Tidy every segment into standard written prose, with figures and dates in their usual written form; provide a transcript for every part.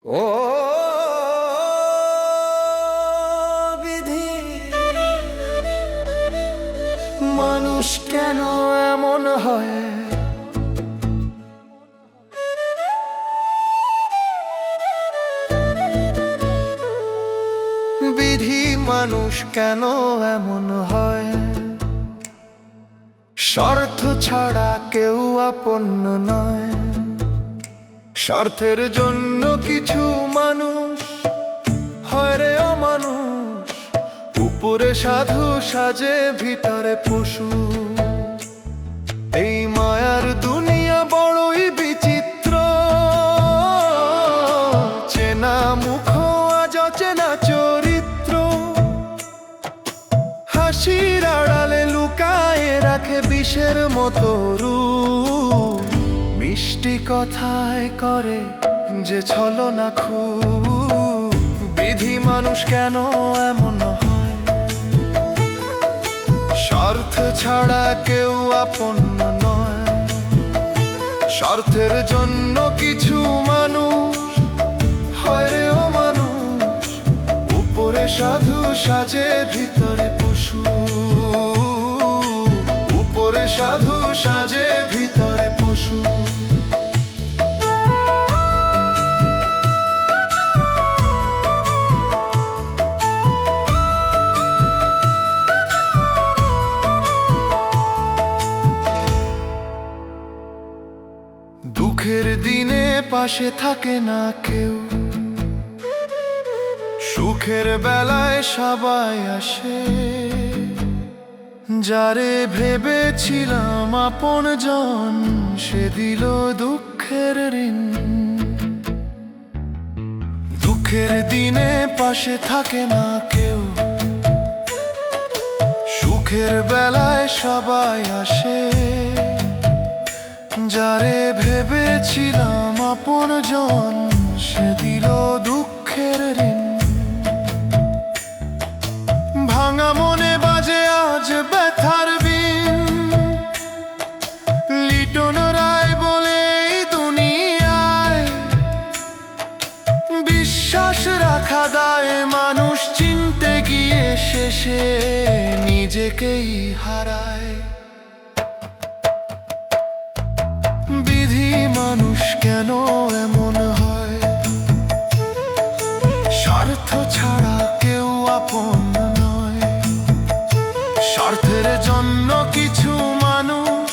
ও বিধি, মানুষ কেন এমন হয়? বিধি, মানুষ কেন এমন হয়? স্বার্থ ছাড়া কেউ আপন নয়। স্বার্থের জন্য কিছু মানুষ হয় রে অমানুষ। উপরে সাধু সাজে ভিতরে পশু। এই মায়ার দুনিয়া বড়ই বিচিত্র। চেনা মুখ আজ অচেনা চরিত্র। হাসির আড়ালে লুকায়ে রাখে বিষের মতো রূপ। মিষ্টি কথায় করে যে ছলনা খুব। বিধি, মানুষ কেন এমন হয়? স্বার্থ ছাড়া কেউ আপন নয়। স্বার্থের জন্য কিছু মানুষ হয় রে অমানুষ। উপরে সাধু সাজে ভিতরে পশু। উপরে সাধু সাজে ভিতরে পশু। দুঃখের দিনে পাশে থাকে না কেউ। সুখের বেলায় সবাই আসে। যারে ভেবেছিলাম আপন জন, সে দিল দুঃখের ঋণ। দুঃখের দিনে পাশে থাকে না কেউ। সুখের বেলায় সবাই আসে। যারে ভেবেছিলাম আপন জন, সে দিল দুঃখের ঋণ। ভাঙা মনে বাজে আজ ব্যথার বিন। লিটন রায় বলে এই দুনিয়ায় বিশ্বাস রাখা দায়। মানুষ চিনতে গিয়ে শেষে নিজেকেই হারায়। বিধি, মানুষ কেন এমন হয়? স্বার্থ ছাড়া কেউ আপন নয়। স্বার্থের জন্য কিছু মানুষ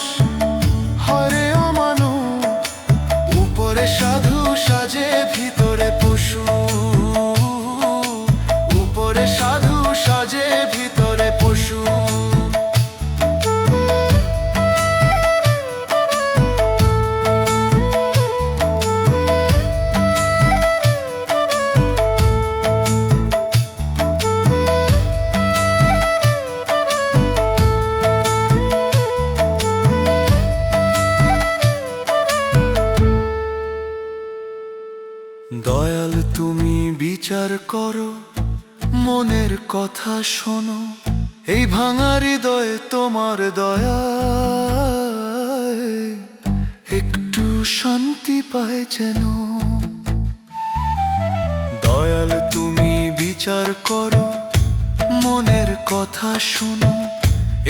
হয় রে অমানুষ। উপরে সাধু সাজে ভিতরে পশু। উপরে সাধু সাজে ভিতরে পশু। দয়াল, তুমি বিচার করো, মনের কথা শোনো। এই ভাঙা হৃদয়ে তোমার দয়ায় একটু শান্তি পায় যেন। দয়াল, তুমি বিচার করো, মনের কথা শোনো।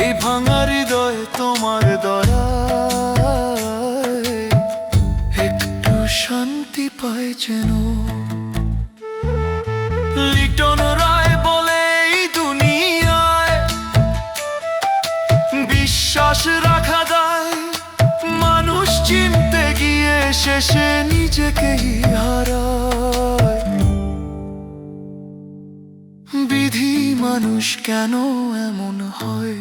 এই ভাঙা হৃদয়ে তোমার দয়ায় একটু শান্তি পায় যেন। লিটন রায় বলে এই দুনিয়ায় বিশ্বাস রাখা দায়। মানুষ চিনতে গিয়ে শেষে নিজেকেই হারায়। বিধি, মানুষ কেন এমন হয়?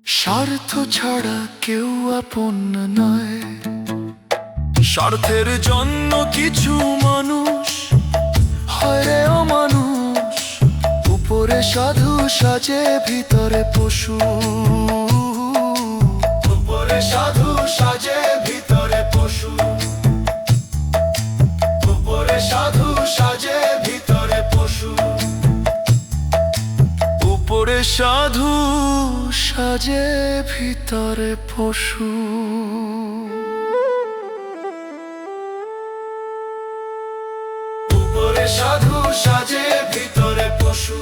স্বার্থ ছাড়া কেউ আপন নয়। স্বার্থের জন্য কিছু মানুষ হয় রে অমানুষ। উপরে সাধু সাজে ভিতরে পশু। উপরে সাধু সাজে ভিতরে পশু। উপরে সাধু সাজে ভিতরে পশু। উপরে সাধু সাজে ভিতরে পশু। সাজে ভিতরে পশু।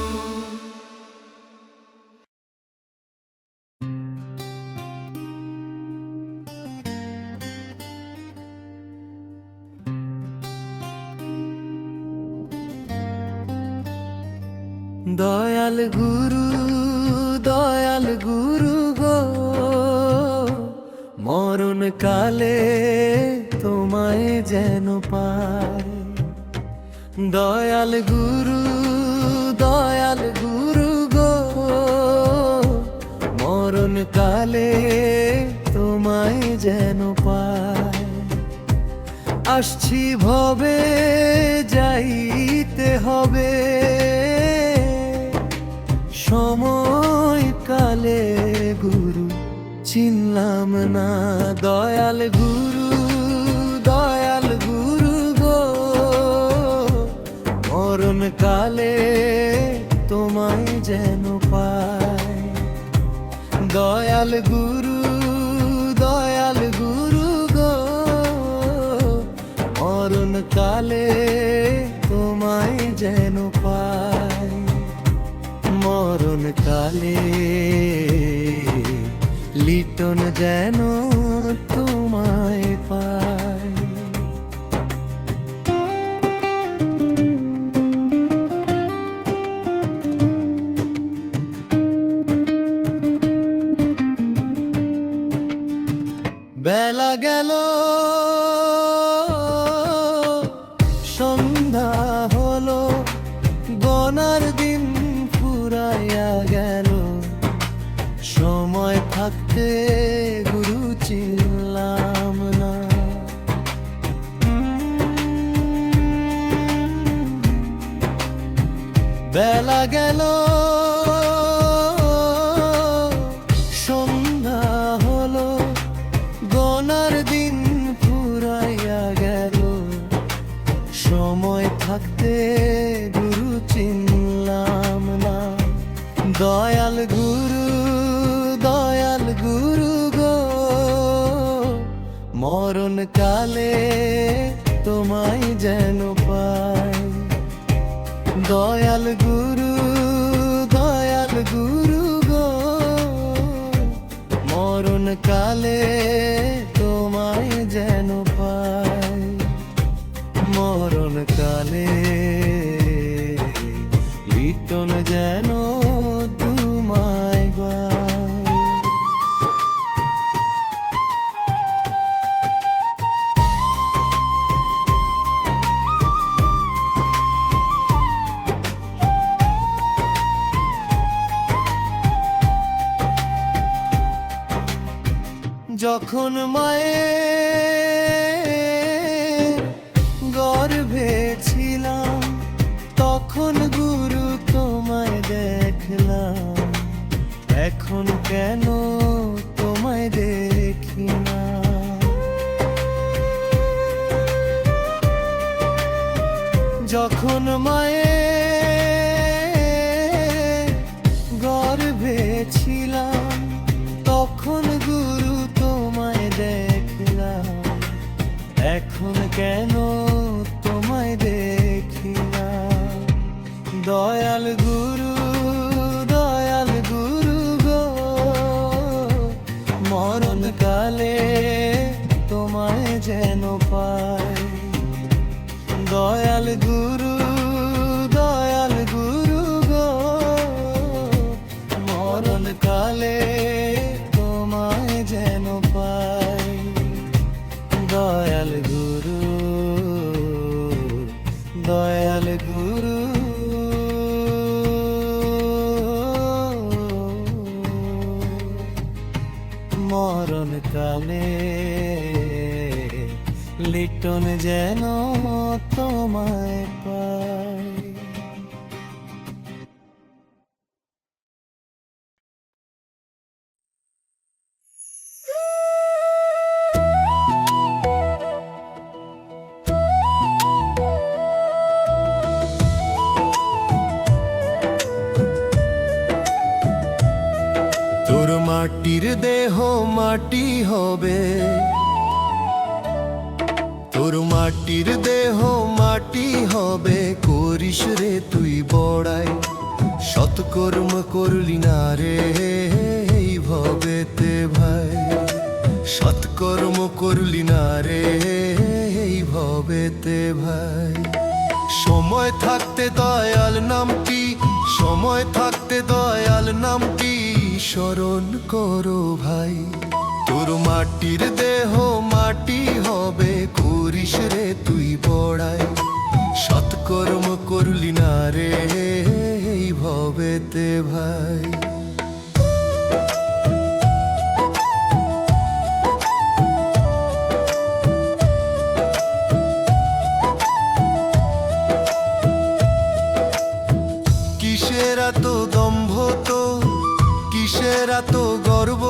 দয়াল গুরু গো, মরণ কালে তোমায় যেন পাই। দয়াল গুরু গো, মরণ কালে তোমায় যেন পাই। আসছি ভবে যাইতে হবে, সময় কালে গুরু চিনলাম না। দয়াল গুরু গো, মরণ কালে তোমায় যেন পাই। দয়াল গুরু গো, মরণ কালে তোমায় যেন পাই। মরণ কালে লিটন যেন তোমায় পাই। বেলা গেল সন্ধ্যা হলো, গনার দিন ফুরাইয়া গেল। সময় থাকতে গুরু চিনলাম না। বেলা গেল সন্ধ্যা হলো, গনার দিন ফুরাইয়া গেল। সময় থাকতে গুরু চিনলাম না। দয়াল গুরু গো, মরণ কালে তোমায় যেন পাই। দয়াল গুরু গো, মরণ কালে তোমায় যেন পাই। মরণ কালে লিটন যেন তোমায় পাই। যখন মায়ের গর্ভে ছিলাম, তখন গুরু তোমায় দেখলাম। এখন কেন তোমায় দেখি না? যখন মায়ের গর্ভে ছিলাম, তখন গুরু তোমায় দেখলাম। এখন কেন তোমায় দেখি না? দয়াল গুরু গো, মরণ কালে তোমায় যেন পাই। দয়াল গুরু গো, মরণ কালে তোমায় যেন পাই। দয়াল গুরু মরণ কালে লিটন যেন তোমায় পাই। তোর মাটির দেহ মাটি হবে, তোর মাটির দেহ মাটি হবে, করিস রে তুই বড়াই। সৎকর্ম করলি না রে এই ভবেতে ভাই, সৎকর্ম করলি না রে এই ভবেতে ভাই। সময় থাকতে দয়াল নামটি, সময় থাকতে দয়াল নামটি স্মরণ করো ভাই। তোর মাটির দেহ মাটি হবে, করিস রে তুই বড়াই। সৎকর্ম করলি না রে এই ভবেতে ভাই। কিসের এত দম্ভ তো, কিসের এত গর্ব,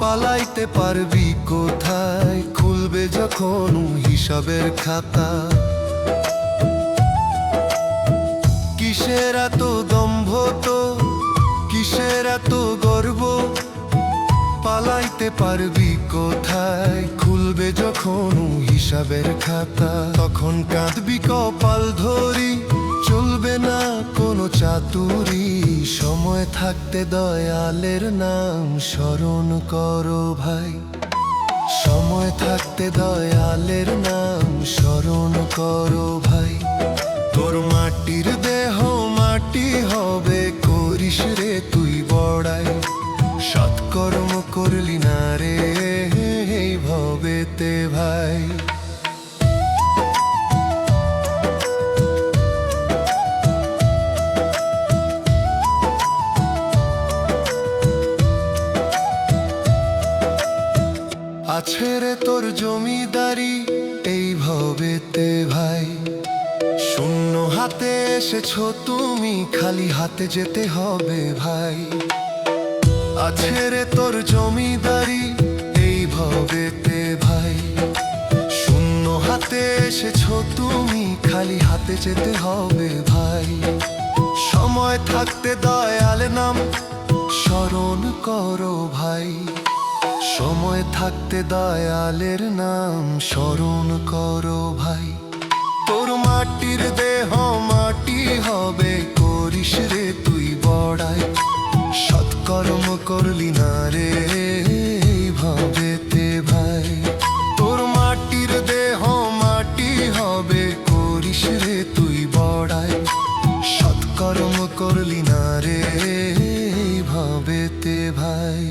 পালাইতে পারবি কোথায়, খুলবে যখন হিসাবের খাতা। কিসের এত দম্ভ তো, কিসের এত গর্ব, পালাইতে পারবি কোথায়, খুলবে যখন হিসাবের খাতা। তখন কাঁদবি কপাল ধরি, চলবে না কোনো চাতুরি। সময় থাকতে দয়ালের নাম স্মরণ করো ভাই, সময় থাকতে দয়ালের নাম স্মরণ করো ভাই। তোর মাটির দেহ মাটি হবে, করিস রে তুই বড়াই। সৎকর্ম করলি না রে এই ভবেতে ভাই। আছে রে তোর জমিদারি এই ভবেতে ভাই, শূন্য হাতে এসেছো তুমি, খালি হাতে যেতে হবে ভাই। আছে রে তোর জমিদারি এই ভবেতে ভাই, শূন্য হাতে এসেছো তুমি, খালি হাতে যেতে হবে ভাই। সময় থাকতে দয়াল নাম স্মরণ করো ভাই, সময় থাকতে দয়ালের নাম স্মরণ করো ভাই। তোর মাটির দেহ মাটি হবে, করিস রে তুই বড়াই। সৎকর্ম করলি না রে এই ভবেতে ভাই। তোর মাটির দেহ মাটি হবে, করিস রে তুই বড়াই। সৎকর্ম করলি না রে এই ভবেতে ভাই।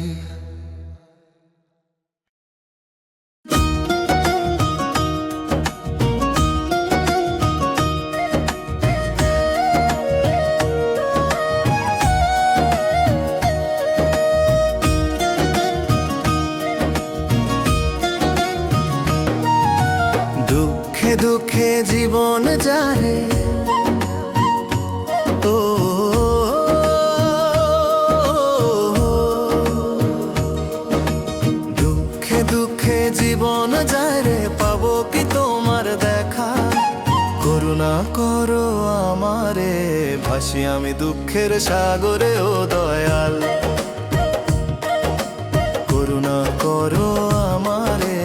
দুঃখে দুঃখে জীবন যারে, ও দুঃখে দুঃখে জীবন যারে, পাবো কি তোমার দেখা। করুণা করো আমারে, ভাসি আমি দুঃখের সাগরে ও দয়াল। করুণা করো আমারে,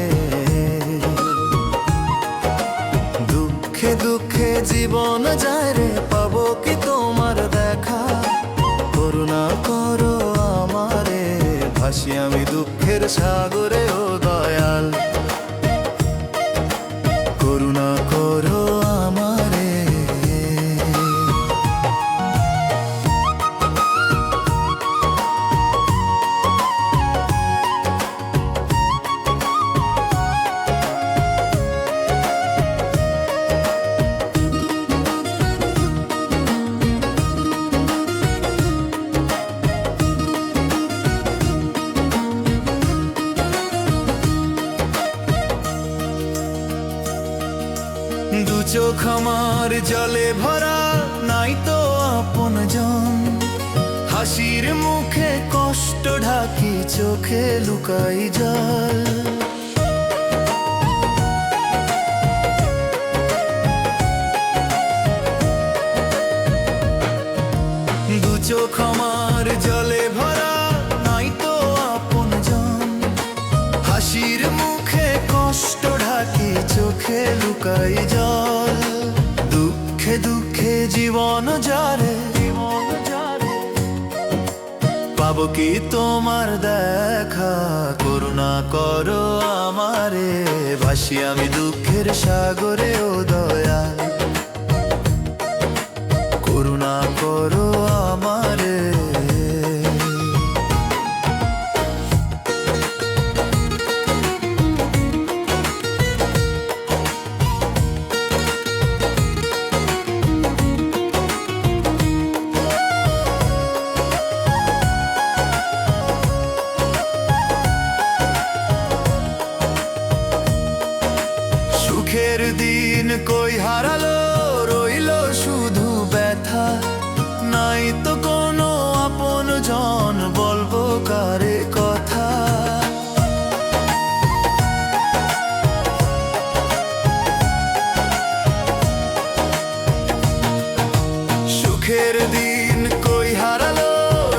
দুঃখে দুঃখে জীবন যায় রে, পাবো কি তোমার দেখা। করুণা করো আমারে, ভাসি আমি দুঃখের সাগরে ও দয়াল। করুণা করো আমারে। দু চোখ আমার জলে ভরা, নাই তো আপন জন। হাসির মুখে কষ্ট ঢাকি, চোখে লুকাই জল। দু চোখ আমার জলে ভরা, নাই তো আপন জন। হাসির মুখে কষ্ট ঢাকি, চোখে চোখে লুকাই জল, দুঃখে দুঃখে জীবন যারে, পাবো কি তোমার দেখা, করুণা করো আমারে, ভাসি আমি দুঃখের সাগরে ও দয়াল, করুণা করো আমারে। সুখের দিন কই হারালো, রইলো শুধু ব্যথা, নাই তো কোনো আপন জন, বলবো কারে কথা। সুখের দিন কই হারালো,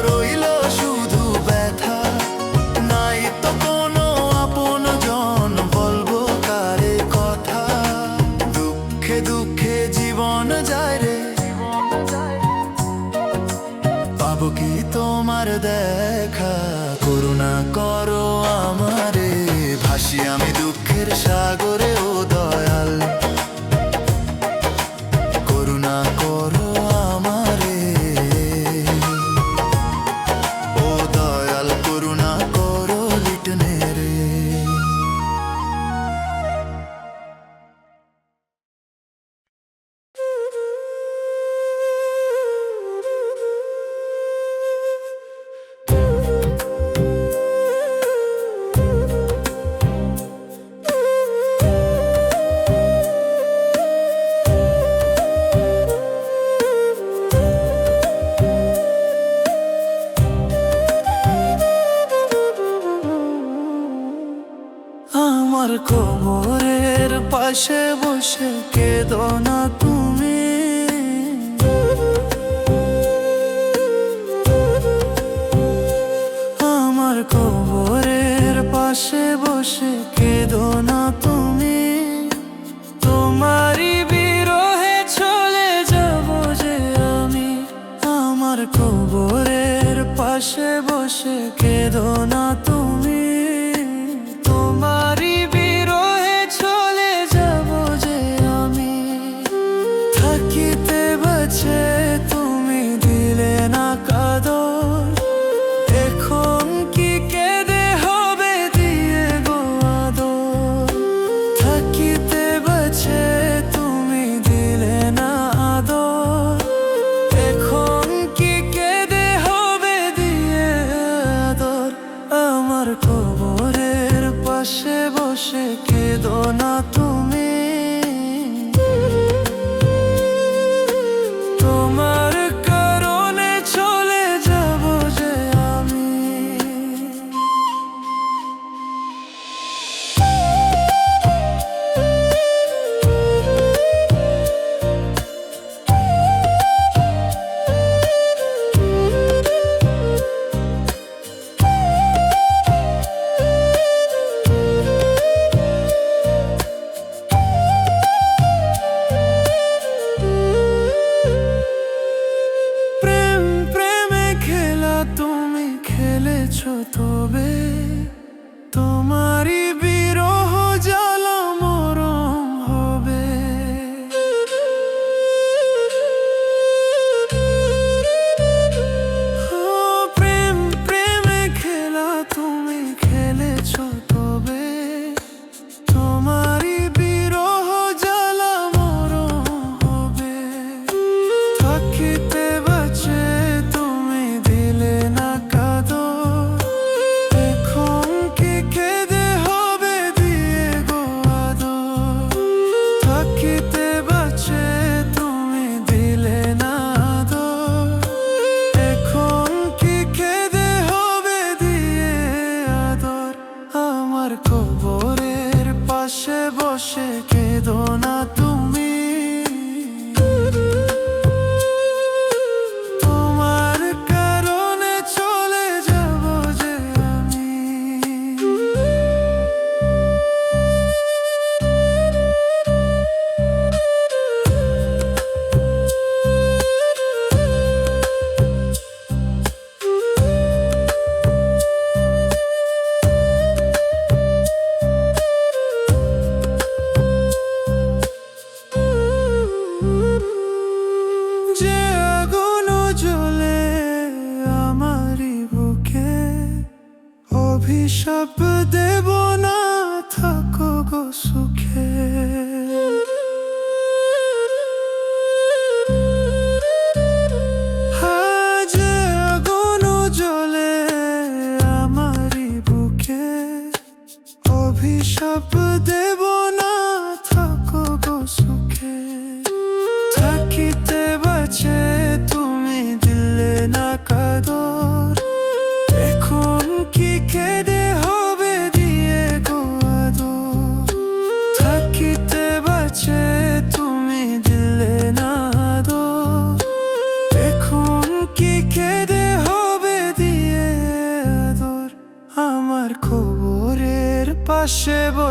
রইলো শুধু ব্যথা, নাই তো কোনো আপন জন, বলবো কারে কথা। দুঃখে দুঃখে জীবন যায় রে, পাবো কি তোমার দেখা, করুণা করো আমারে, ভাসি আমি দুঃখের সাগরে ও দয়াল, করুণা করো আমারে। ও দয়াল করুণা করো লিটনে রে। আমার কোমরের পাশে বসে কেঁদো না তুমি, আমার কোমরের পাশে বসে কেঁদো না তুমি, তোমারই বিরহে চলে যাব যে আমি, আমার কোমরের পাশে বসে কেঁদো না তুমি, তোমারই বিরহে চলে যাব যে আমি, থাকিতে বাঁচে তুমি দিলে না কাঁদর, এখন কি কেঁদে হবে দিয়ে গো আদর, থাকিতে বাঁচে তুমি দিলে না আদর, এখন কি কেঁদে হবে দিয়ে আদর।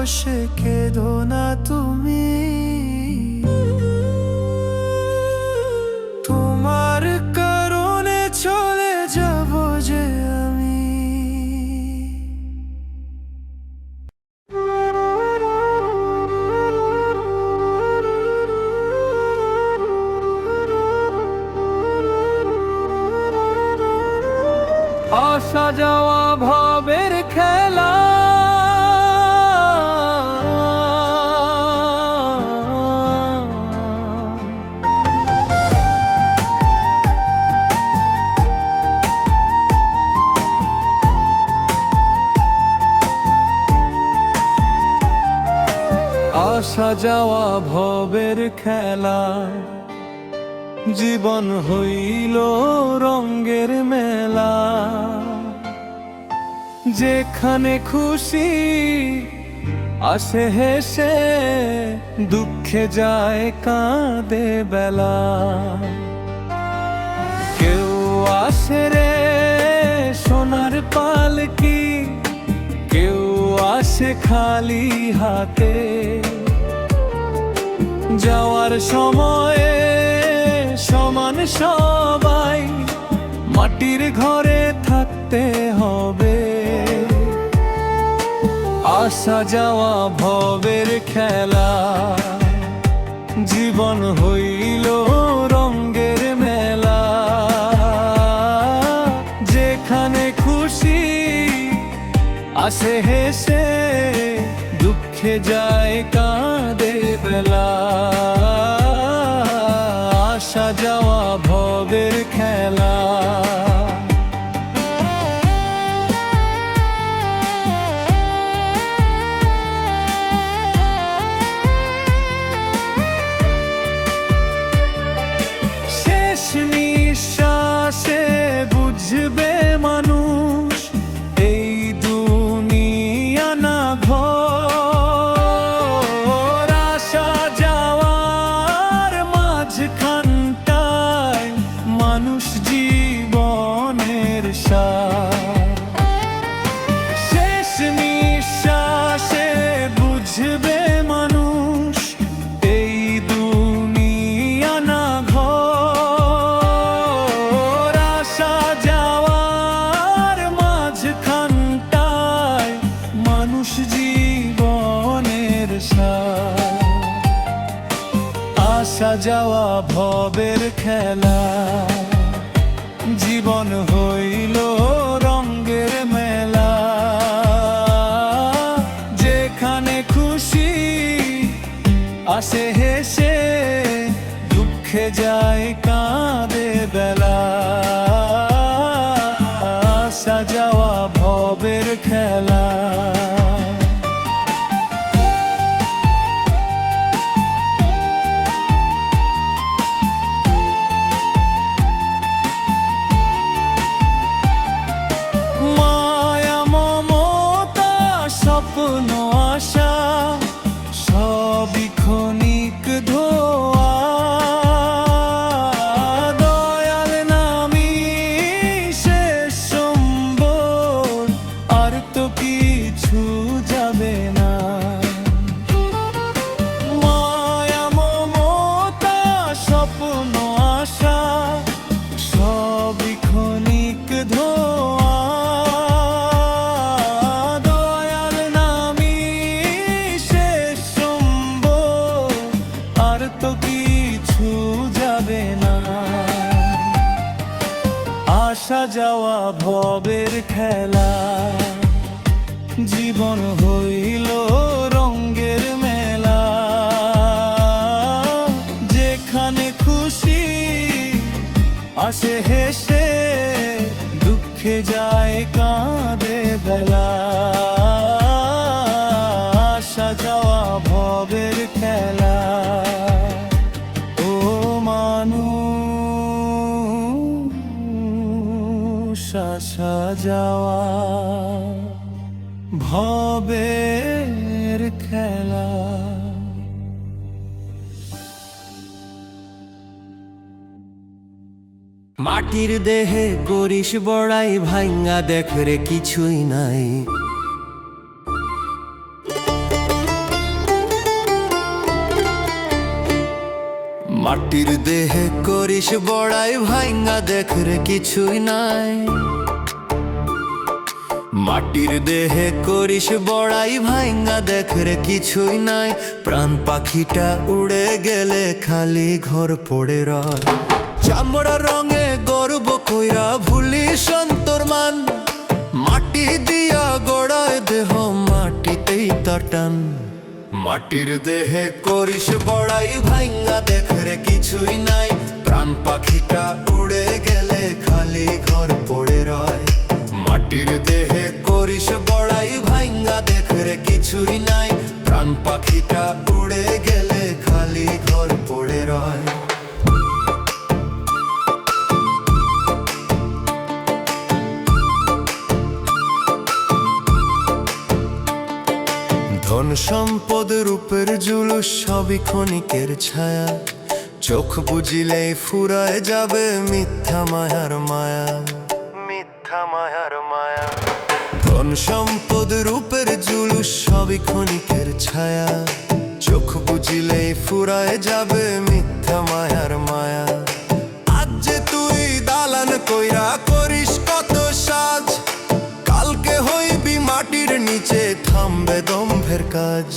বসে কেঁদো না তুমি, তোমার কারণে চলে যাব যে আমি। আসা যাওয়া ভাবের খেলা, আসা যাওয়া ভবের খেলা, জীবন হইল রঙের মেলা। যেখানে খুশি আসে হেসে, দুঃখে যায় কাঁদে বেলা। কেউ আসে রে সোনার পালকি, কেউ আসে খালি হাতে। যাওয়ার সময়ে সমান সবাই, মাটির ঘরে থাকতে হবে। আসা যাওয়া ভবের খেলা, জীবন হইল রঙের মেলা। যেখানে খুশি আসে হেসে, দুঃখে যায় কাঁদে বেলা। আসা যাওয়া ভবের খেলা। শেষ নিঃশ্বাসে বুঝবে মানুষ, এই দুনিয়া না ঘর। আসা যাওয়ার মাঝখানটায় মানুষ জীবনের সার। শেষ নিঃশ্বাসে বুঝবে মানুষ, এই দুনিয়া না ঘর। আসা যাওয়ার মাঝখানটায় মানুষ জীবনের সার। আসা যাওয়া ভবের খেলা, জীবন হইল রঙের মেলা। যেখানে খুশি আসে হেসে, দুঃখে যায় কাঁদে বেলা। আসা যাওয়া ভবের খেলা। মায়া মমতা স্বপ্ন আশা, সবই ক্ষণিক ধোয়া। দয়াল নামি শেষ সম্বল, আর তো কিছু যাবে না। মায়া মমতা স্বপ্ন আশা, সবই ক্ষণিক ধোয়া। দয়াল নামি শেষ সম্বল, আর তো কিছু যাবে না। আসা যাওয়া ভবের খেলা, জীবন হইল রঙের মেলা। যেখানে খুশি আসে হেসে, দুঃখে যায় কাঁদে বেলা। আসা যাওয়া ভবের খেলা। ও মানুষ, আসা যাওয়া ভবের খেলা। মাটির দেহে করিস বড়াই, ভাঙ্গা দেখ রে কিছুই নাই। মাটির দেহে করিস বড়াই ভাইঙ্গা দেখ রে কিছুই নাই মাটির দেহে করিস বড়াই ভাইঙ্গা দেখ রে কিছুই নাই প্রাণ পাখিটা উড়ে গেলে খালি ঘর পড়ে রয় চামড়া রঙে গর্ব কইরা ভুলি সন্তর মান মাটি দিয়া গড়ায় দেহ মাটিতেই টান মাটির দেহে করিস বড়াই ভাইঙ্গা দেখ রে কিছুই নাই প্রাণ পাখিটা উড়ে গেলে খালি ঘর পড়ে রয় মাটির দেহে করিস বড়াই ভাইঙ্গা দেখ রে কিছুই নাই প্রাণ পাখিটা উড়ে গেলে খালি ঘর পড়ে রয় ধন সম্পদ রূপের জুলুস সবই ক্ষণিকের ছায়া চোখ বুঝিলে ফুরায় যাবে মিথ্যা মায়ার মায়া মিথ্যা মায়ার মায়া ধন সম্পদ রূপের জুলুস সবই ক্ষণিকের ছায়া চোখ বুঝিলে ফুরায় যাবে মিথ্যা মায়ার মায়া আজ যে তুই দালান কইরা করিস কত সাজ কালকে হইবি মাটির নিচে থামবে দম্ভের কাজ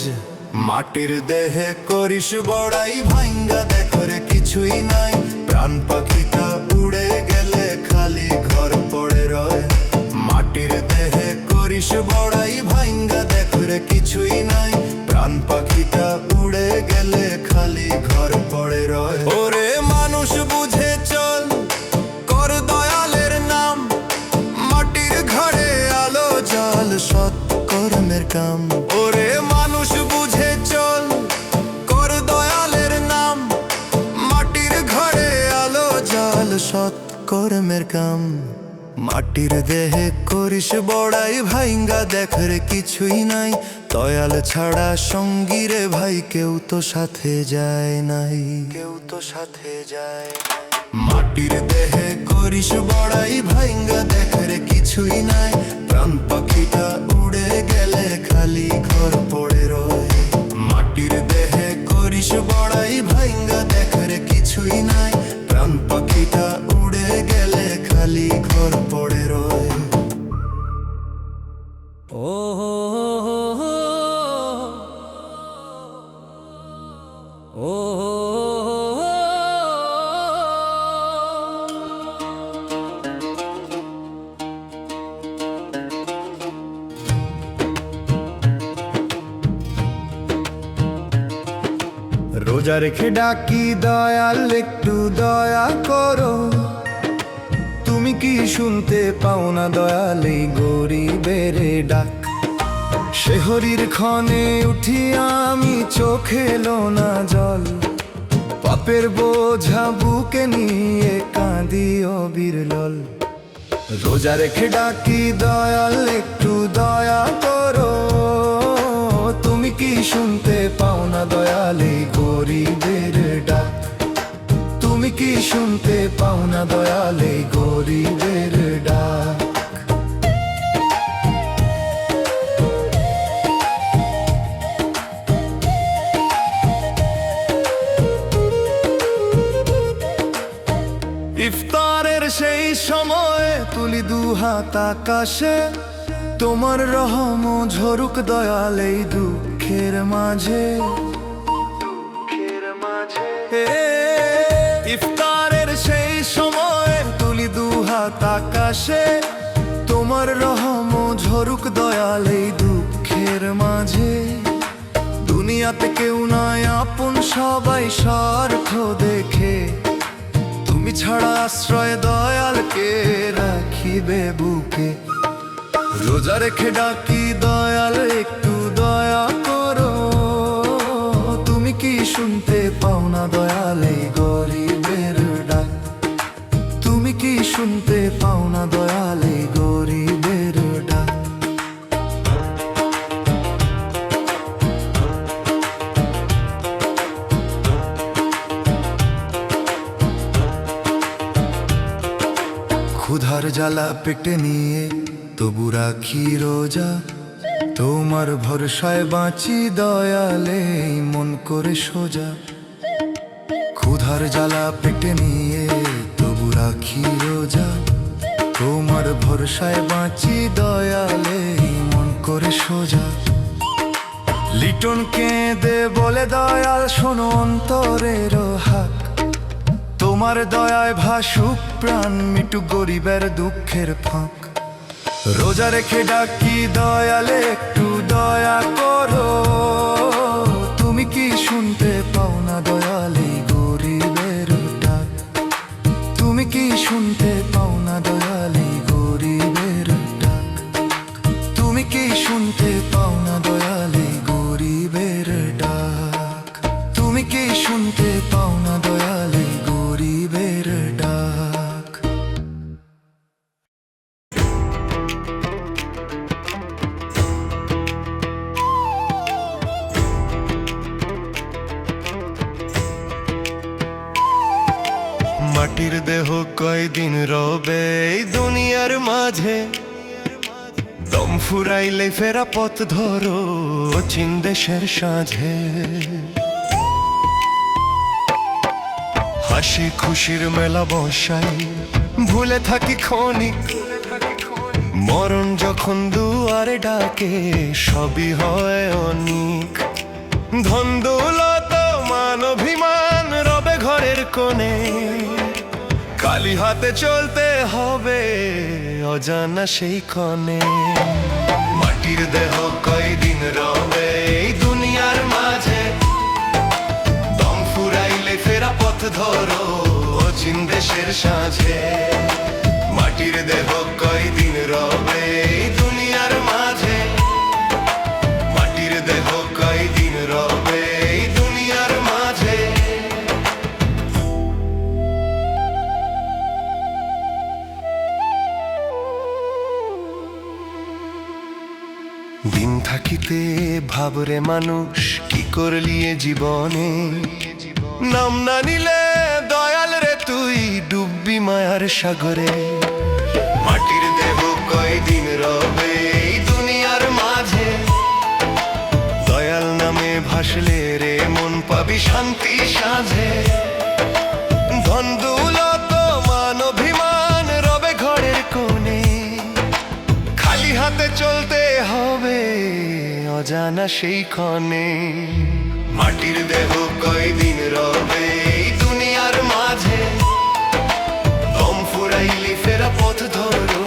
মাটির দেহে করিস বড়াই ভাইঙ্গা দেখ রে কিছুই নাই প্রাণ পাখিটা উড়ে গেলে খালি ঘর পড়ে রয় মাটির দেহে করিস বড়াই ভাইঙ্গা দেখ রে কিছুই নাই প্রাণ পাখিটা উড়ে গেলে খালি ঘর পড়ে রয় ওরে মানুষ বুঝে চল কর দয়ালের নাম মাটির ঘরে আলো জাল সৎ কর্মের কাম ওরে মানুষ বুঝে চল কর দয়ালের নাম মাটির ঘরে আলো জাল সৎ কর্মের কাম মাটির দেহে করিস বড়াই ভাইঙ্গা দেখ রে কিছুই নাই দয়াল ছাড়া সঙ্গী রে ভাই কেউ তো সাথে যায় নাই কেউ তো সাথে যায় মাটির দেহে করিস বড়াই ভাইঙ্গা দেখ রে কিছুই নাই প্রাণ পাখিটা উড়ে গেলে খালি ঘর পড়ে রয় মাটির দেহে করিস বড়াই ভাইঙ্গা দেখ রে কিছুই নাই প্রাণ পাখিটা উড়ে গেলে খালি ঘর পড়ে রয় ও হো হো ও রোজা রেখে ডাকি দয়াল একটু দয়া করো তুমি কি শুনতে পাও না দয়াল এই গরিবের ডাক শেহরির ক্ষণে উঠি আমি চোখে এলো না জল পাপের বোঝা বুকে নিয়ে কাঁদি অবিরল রোজা রেখে ডাকি দয়াল একটু দয়া করো তুমি কি শুনতে পাও না দয়াল এই গরিবের ডাক তুমি কি শুনতে পাও না দয়াল এই গরিবের ডাক ইফতারের সেই সময় তুলি দুহাত আকাশে তোমার রহম ঝরুক দয়াল এই দুঃখের মাঝে ইফতারের সেই সময় তুলি দুহাত আকাশে তোমার রহম ঝরুক দয়াল এই দুঃখের মাঝে দুনিয়াতে কেউ নয় আপন সবাই স্বার্থ দেখে তুমি ছাড়া আশ্রয় দয়ালকে রাখিবে বুকে রোজা রেখে ডাকি দয়াল একটু দয়া করো তুমি কি শুনতে পাও না দয়াল এই গরিবের ডাক তুমি কি শুনতে পাও না দয়াল এই গরিবের ডাক ক্ষুধার জ্বালা পেটে নিয়ে তবু রাখি রোজা তোমার ভরসায় বাঁচি দয়ালে মন করে সোজা ক্ষুধার জ্বালা পেটে নিয়ে তবু রাখি রোজা, তোমার ভরসায় বাঁচি দয়ালে মন করে সোজা। লিটন কেঁদে বলে দয়াল শোনো অন্তরের হাক, তোমার দয়ায় ভাসুক প্রাণ মিটুক গরিবের দুঃখের ফাঁক। রোজা রেখে ডাকি দয়ালে একটু দয়া করো, তুমি কি শুনতে পাও না দয়ালে গরিবের ডাক? তুমি কি শুনতে পাও না দয়ালে গরিবের ডাক? তুমি কি শুনতে পাও না দয়ালে গরিবের ডাক? তুমি কি শুনতে পাও না দয়ালে গরিবের ডাক? মাটির দেহ কয়দিন রবে এই দুনিয়ার মাঝে, দম ফুরাইলে ফেরা পথ ধরো চীন দেশের সাঁঝে। হাসি খুশির মেলা বসাই ভুলে থাকি ক্ষণিক, মরণ যখন দুয়ারে ডাকে সবই হয় অনিক। ধন দৌলত মান অভিমান রবে ঘরের কোণে, খালি হাতে চলতে হবে অজানা সেই ক্ষণে। মাটির দেহ কয়দিন রবে এই দুনিয়ার মাঝে, দম ফুরাইলে ফেরা পথ ধরো অচিন দেশের সাঁঝে। মাটির দেহ কয়দিন রবে এই দুনিয়ার মাঝে, মাটির দেহ কয়দিন রবে এই দুনিয়ার মাঝে। দিন থাকিতে ভাবরে মানুষ কি করলি এ জীবনে, নাম না নিলে দয়াল রে তুই ডুববি মায়ার সাগরে। মাটির দেহ কয়দিন রবে এই দুনিয়ার মাঝে, দয়াল নামে ভাসলে রে মন পাবি শান্তি সাঁঝে। ধন দৌলত মান অভিমান রবে ঘরের কোণে, খালি হাতে চলতে হবে অজানা সেই ক্ষণে। মাটির দেহ কয়দিন রবে এই দুনিয়ার মাঝে, দম ফুরাইলি ফেরা পথ ধরো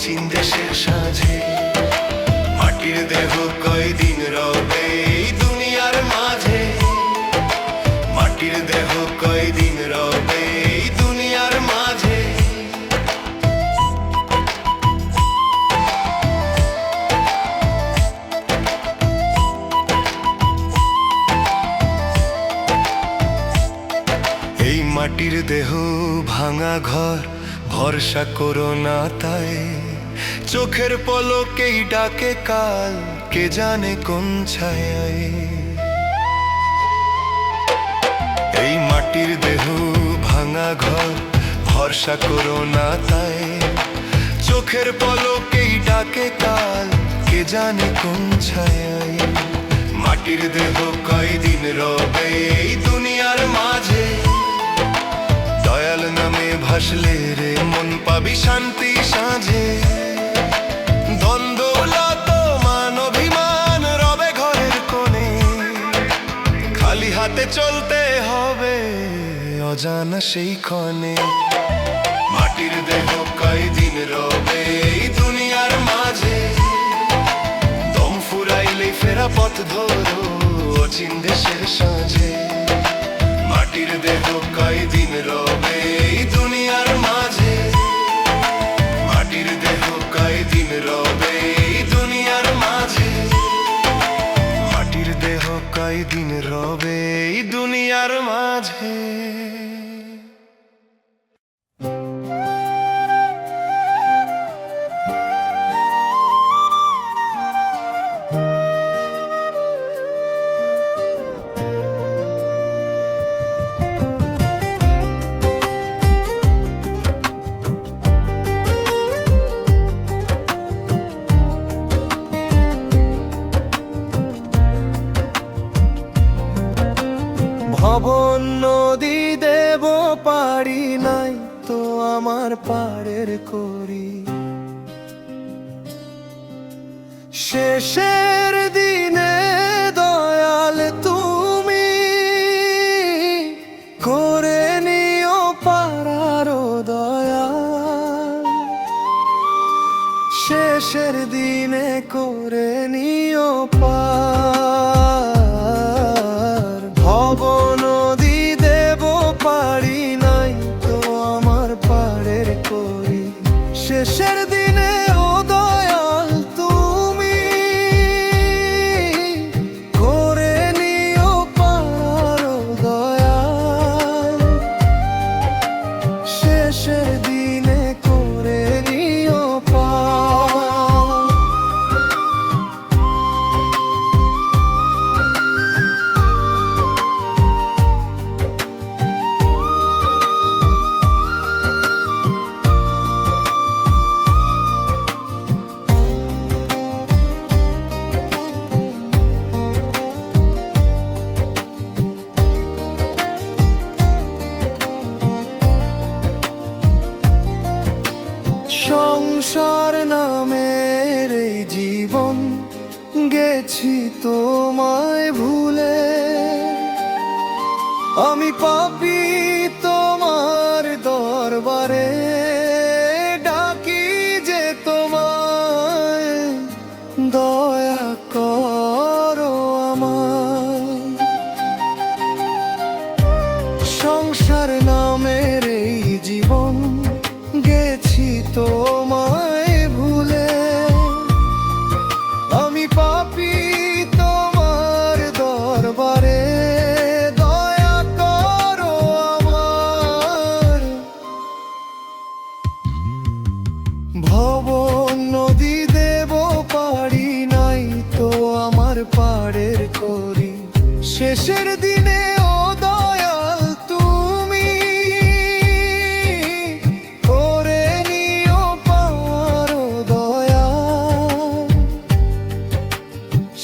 চীন দেশের সাঁঝে। মাটির দেহ কয়দিন রবে এই দুনিয়ার মাঝে, মাটির দেহ কয়দিন রবে এই দুনিয়ার মাঝে। এই মাটির দেহ ভাঙা ঘর ভরসা করো না তাই, চোখের পলকেই ডাকে কাল কে জানে কোন ছায়ায়। এই মাটির দেহ ভাঙা ঘর ভরসা করো না তাই, চোখের পলকেই ডাকে কাল কে জানে কোন ছায়ায়। মাটির দেহ কয়দিন রবে এই দুনিয়ার মাঝে, দয়াল নামে ভাসলে রে মন পাবি শান্তি সাঁঝে। দ্বন্দ্বলত মান অভিমান রবে ঘরের কোণে, খালি হাতে চলতে হবে অজানা সেই ক্ষণে। মাটির দেহ কয়দিন রবে এই দুনিয়ার মাঝে, দম ফুরাইলে ফেরা পথ ধরো অচিন দেশের সাঁঝে। মাটির দেহ কয়দিন রবে এই দুনিয়ার মাঝে, মাটির দেহ কয়দিন রবে এই দুনিয়ার মাঝে, মাটির দেহ কয়দিন রবে এই দুনিয়ার মাঝে। ভবন নদী দেব পারি নাই তো আমার পাড়ের করি, শেষের দিনে দয়াল তুমি করে নিও পারার দয়া, শেষের দিনে করে নিও পার। ভব নদী দেব পারি নাই তো আমার পাড়ের করি, শেষের দিনে ও দয়াল তুমি করে নিও পার দয়া, শেষের দিনে করে নিও পার। সংসার নামের এই জীবন গেছি তোমায় ভুলে, আমি পাপী তোমার দরবারে ডাকি যে তোমায় দয়া করো আমায়। সংসার নামের এই জীবন গেছি তোমায় ভুলে, আমি পাপী তোমার দরবারে দয়া করো আমার। ভব নদী দেব পারি নাই তো আমার পাড়ের করি, শেষের দিনে ও দয়াল তুমি করে নিও পার দয়া,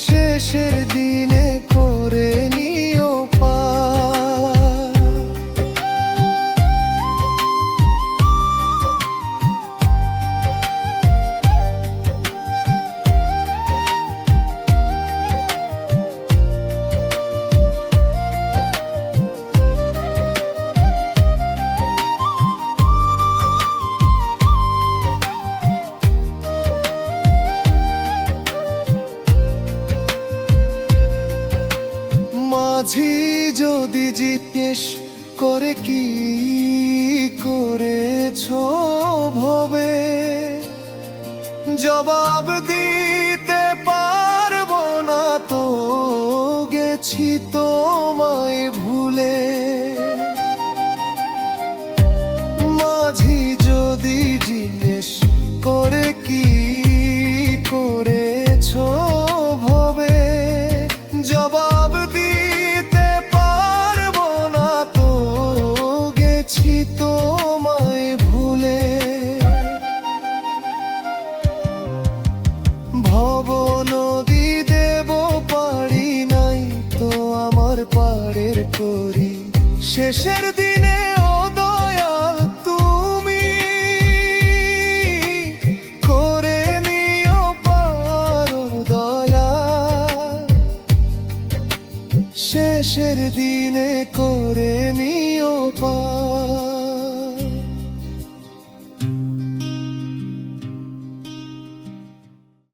শেষের দিনে করে নিও পার। মাঝি যদি জিজ্ঞেস করে কি করেছো ভবে, জবাব দিতে পারবো না তো গেছি তোমায় ভুলে। মাঝি যদি জিজ্ঞেস করে কি করেছো ভবে, জবাব দিতে পারবো না তো গেছি তোমায় ভুলে। ভব নদী দেব পারি নাই তো আমার পাড়ের করি, শেষের দিনে ও দয়াল তুমি করে নিও পার দয়া, শেষের দিনে করে নিও পার।